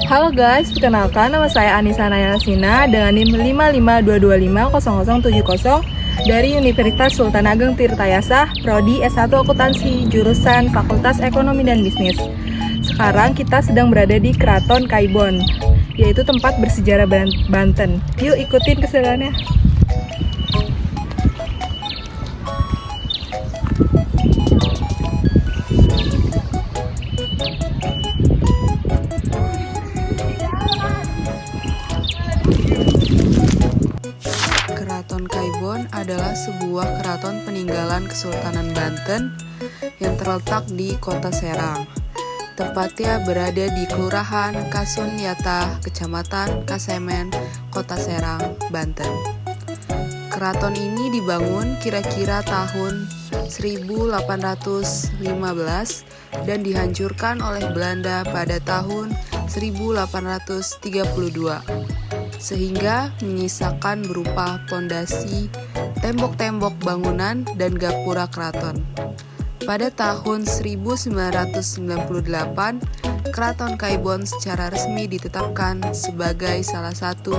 Halo guys, perkenalkan nama saya Anissa Nayasina dengan NIM 5522500070 dari Universitas Sultan Ageng Tirtayasa, Prodi S1 Akuntansi, jurusan Fakultas Ekonomi dan Bisnis. Sekarang kita sedang berada di Keraton Kaibon, yaitu tempat bersejarah Banten. Yuk ikutin keseruannya. Keraton Kaibon adalah sebuah keraton peninggalan Kesultanan Banten yang terletak di Kota Serang. Tepatnya berada di Kelurahan Kasunyata, Kecamatan Kasemen, Kota Serang, Banten. Keraton ini dibangun kira-kira tahun 1815 dan dihancurkan oleh Belanda pada tahun 1832. Sehingga menyisakan berupa pondasi, tembok-tembok bangunan, dan gapura keraton. Pada tahun 1998, Keraton Kaibon secara resmi ditetapkan sebagai salah satu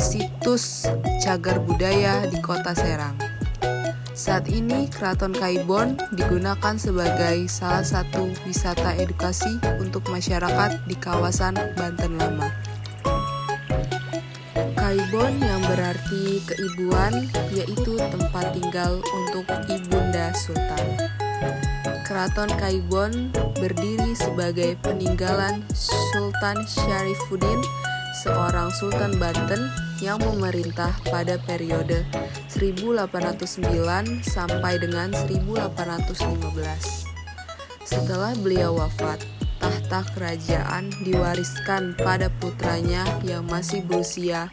situs cagar budaya di Kota Serang. Saat ini, Keraton Kaibon digunakan sebagai salah satu wisata edukasi untuk masyarakat di kawasan Banten Lama. Kaibon yang berarti keibuan, yaitu tempat tinggal untuk Ibunda Sultan. Keraton Kaibon berdiri sebagai peninggalan Sultan Syarifuddin, seorang Sultan Banten yang memerintah pada periode 1809 sampai dengan 1815. Setelah beliau wafat, tahta kerajaan diwariskan pada putranya yang masih berusia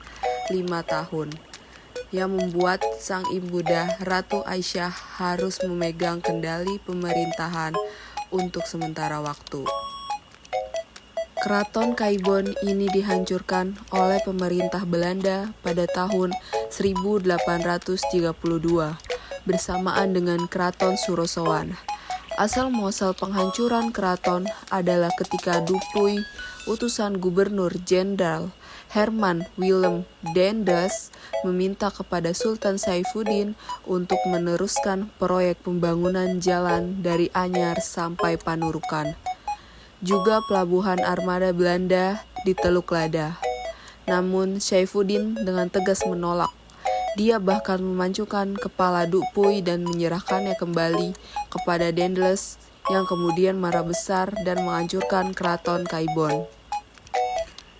5 tahun, yang membuat sang ibunda Ratu Aisyah harus memegang kendali pemerintahan untuk sementara waktu. Keraton Kaibon ini dihancurkan oleh pemerintah Belanda pada tahun 1832 bersamaan dengan Keraton Surosowan. Asal-muasal penghancuran keraton adalah ketika Dupuy, utusan Gubernur Jenderal Herman Willem Daendels, meminta kepada Sultan Saifuddin untuk meneruskan proyek pembangunan jalan dari Anyar sampai Panurukan. Juga pelabuhan armada Belanda di Teluk Lada. Namun Saifuddin dengan tegas menolak. Dia bahkan memancungkan kepala Dupuy dan menyerahkannya kembali kepada Daendels yang kemudian marah besar dan menghancurkan Keraton Kaibon.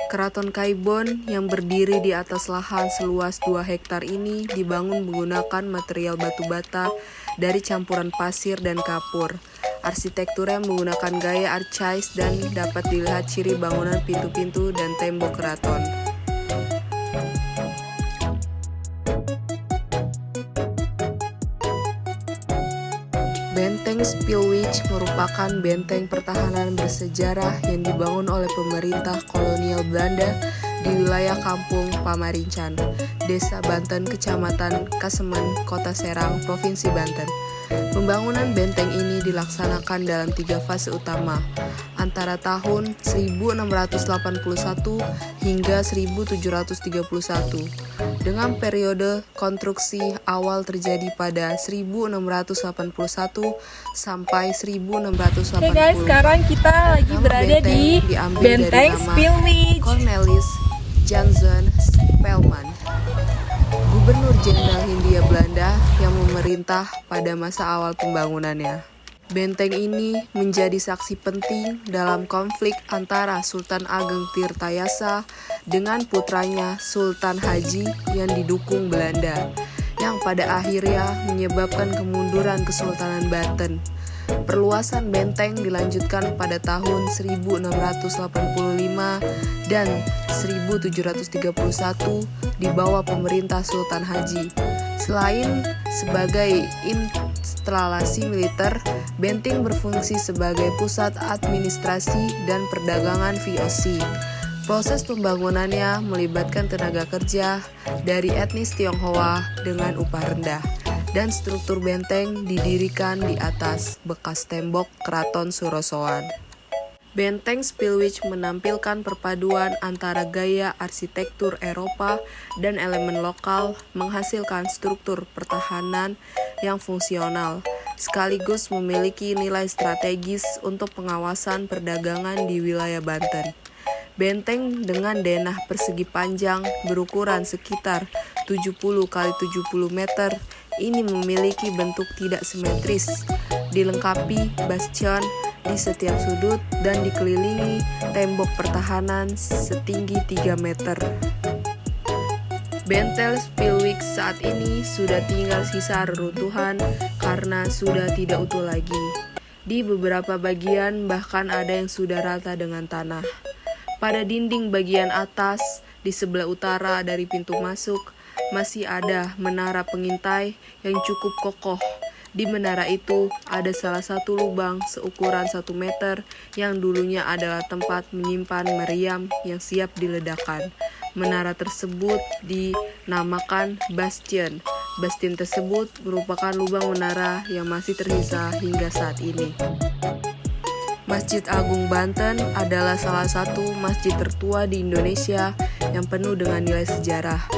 Keraton Kaibon yang berdiri di atas lahan seluas 2 hektar ini dibangun menggunakan material batu bata dari campuran pasir dan kapur. Arsitekturnya menggunakan gaya archaic dan dapat dilihat ciri bangunan pintu-pintu dan tembok keraton. Benteng Spillwich merupakan benteng pertahanan bersejarah yang dibangun oleh pemerintah kolonial Belanda di wilayah Kampung Pamarincan, Desa Banten, Kecamatan Kasemen, Kota Serang, Provinsi Banten. Pembangunan benteng ini dilaksanakan dalam 3 fase utama, antara tahun 1681 hingga 1731. Dengan periode konstruksi awal terjadi pada 1681 sampai 1680. Oke guys, sekarang kita lagi berada di Benteng Spillwich. Cornelis Jansen Spelman, Gubernur Jenderal Hindia Belanda yang memerintah pada masa awal pembangunannya. Benteng ini menjadi saksi penting dalam konflik antara Sultan Ageng Tirtayasa dengan putranya Sultan Haji yang didukung Belanda, yang pada akhirnya menyebabkan kemunduran Kesultanan Banten. Perluasan benteng dilanjutkan pada tahun 1685 dan 1731 di bawah pemerintah Sultan Haji. Selain sebagai instalasi militer, benteng berfungsi sebagai pusat administrasi dan perdagangan VOC. Proses pembangunannya melibatkan tenaga kerja dari etnis Tionghoa dengan upah rendah, dan struktur benteng didirikan di atas bekas tembok Keraton Surosowan. Benteng Spillwich menampilkan perpaduan antara gaya arsitektur Eropa dan elemen lokal, menghasilkan struktur pertahanan yang fungsional, sekaligus memiliki nilai strategis untuk pengawasan perdagangan di wilayah Banten. Benteng dengan denah persegi panjang berukuran sekitar 70 x 70 meter ini memiliki bentuk tidak simetris, dilengkapi bastion di setiap sudut dan dikelilingi tembok pertahanan setinggi 3 meter. Benteng Spillwich saat ini sudah tinggal sisa reruntuhan karena sudah tidak utuh lagi. Di beberapa bagian bahkan ada yang sudah rata dengan tanah. Pada dinding bagian atas di sebelah utara dari pintu masuk masih ada menara pengintai yang cukup kokoh. Di menara itu ada salah satu lubang seukuran 1 meter yang dulunya adalah tempat menyimpan meriam yang siap diledakkan. Menara tersebut dinamakan bastion. Bastion tersebut merupakan lubang menara yang masih tersisa hingga saat ini. Masjid Agung Banten adalah salah satu masjid tertua di Indonesia yang penuh dengan nilai sejarah.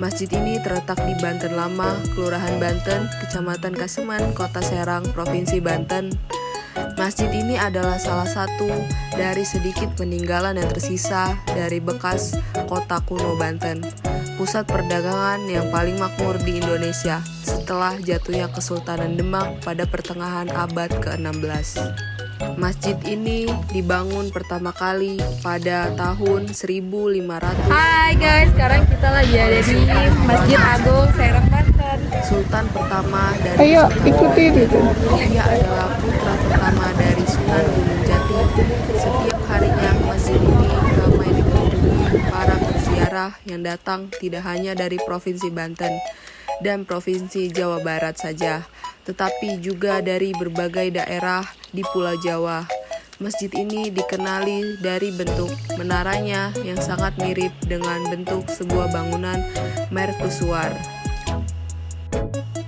Masjid ini terletak di Banten Lama, Kelurahan Banten, Kecamatan Kaseman, Kota Serang, Provinsi Banten. Masjid ini adalah salah satu dari sedikit peninggalan yang tersisa dari bekas kota kuno Banten, pusat perdagangan yang paling makmur di Indonesia setelah jatuhnya Kesultanan Demak pada pertengahan abad ke-16. Masjid ini dibangun pertama kali pada tahun 1500. Hai guys, sekarang kita lagi ada di Masjid Agung Serang Banten. Sultan pertama dari Ayo Sunan ikuti itu. Dia adalah putra pertama dari Sunan Gunung Jati. Setiap harinya masjid ini ramai dikunjungi para peziarah yang datang tidak hanya dari Provinsi Banten dan Provinsi Jawa Barat saja, tetapi juga dari berbagai daerah di Pulau Jawa. Masjid ini dikenali dari bentuk menaranya yang sangat mirip dengan bentuk sebuah bangunan mercusuar.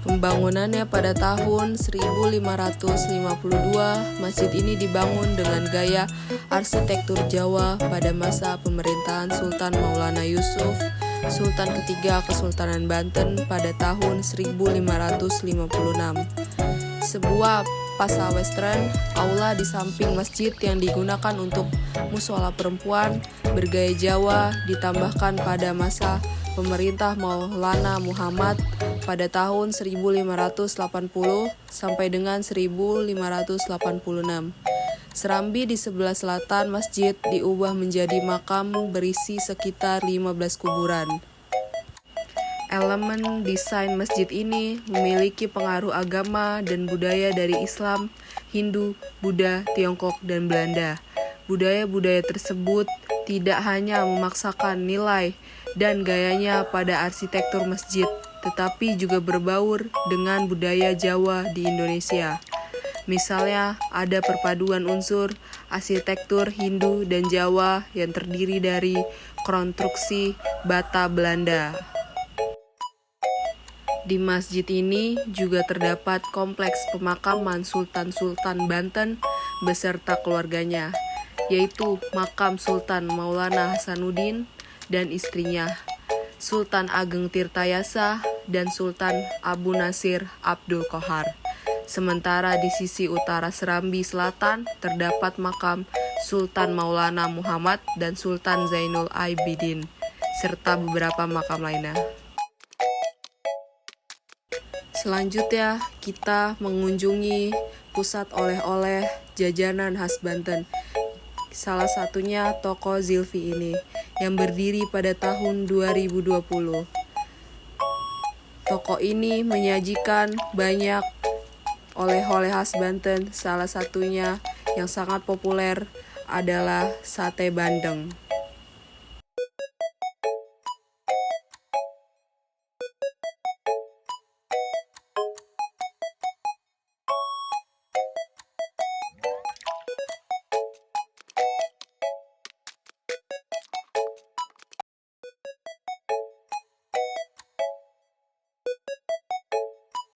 Pembangunannya pada tahun 1552, masjid ini dibangun dengan gaya arsitektur Jawa pada masa pemerintahan Sultan Maulana Yusuf, Sultan ketiga Kesultanan Banten pada tahun 1556. Sebuah pasar western, aula di samping masjid yang digunakan untuk mushola perempuan bergaya Jawa ditambahkan pada masa pemerintah Maulana Muhammad pada tahun 1580 sampai dengan 1586. Serambi di sebelah selatan masjid diubah menjadi makam berisi sekitar 15 kuburan. Elemen desain masjid ini memiliki pengaruh agama dan budaya dari Islam, Hindu, Buddha, Tiongkok, dan Belanda. Budaya-budaya tersebut tidak hanya memaksakan nilai dan gayanya pada arsitektur masjid, tetapi juga berbaur dengan budaya Jawa di Indonesia. Misalnya, ada perpaduan unsur arsitektur Hindu dan Jawa yang terdiri dari konstruksi bata Belanda. Di masjid ini juga terdapat kompleks pemakaman Sultan-Sultan Banten beserta keluarganya, yaitu makam Sultan Maulana Hasanuddin dan istrinya, Sultan Ageng Tirtayasa dan Sultan Abu Nasir Abdul Qohar. Sementara di sisi utara Serambi Selatan terdapat makam Sultan Maulana Muhammad dan Sultan Zainul Abidin, serta beberapa makam lainnya. Selanjutnya, kita mengunjungi pusat oleh-oleh jajanan khas Banten. Salah satunya toko Zilfi ini, yang berdiri pada tahun 2020. Toko ini menyajikan banyak oleh-oleh khas Banten, salah satunya yang sangat populer adalah sate bandeng.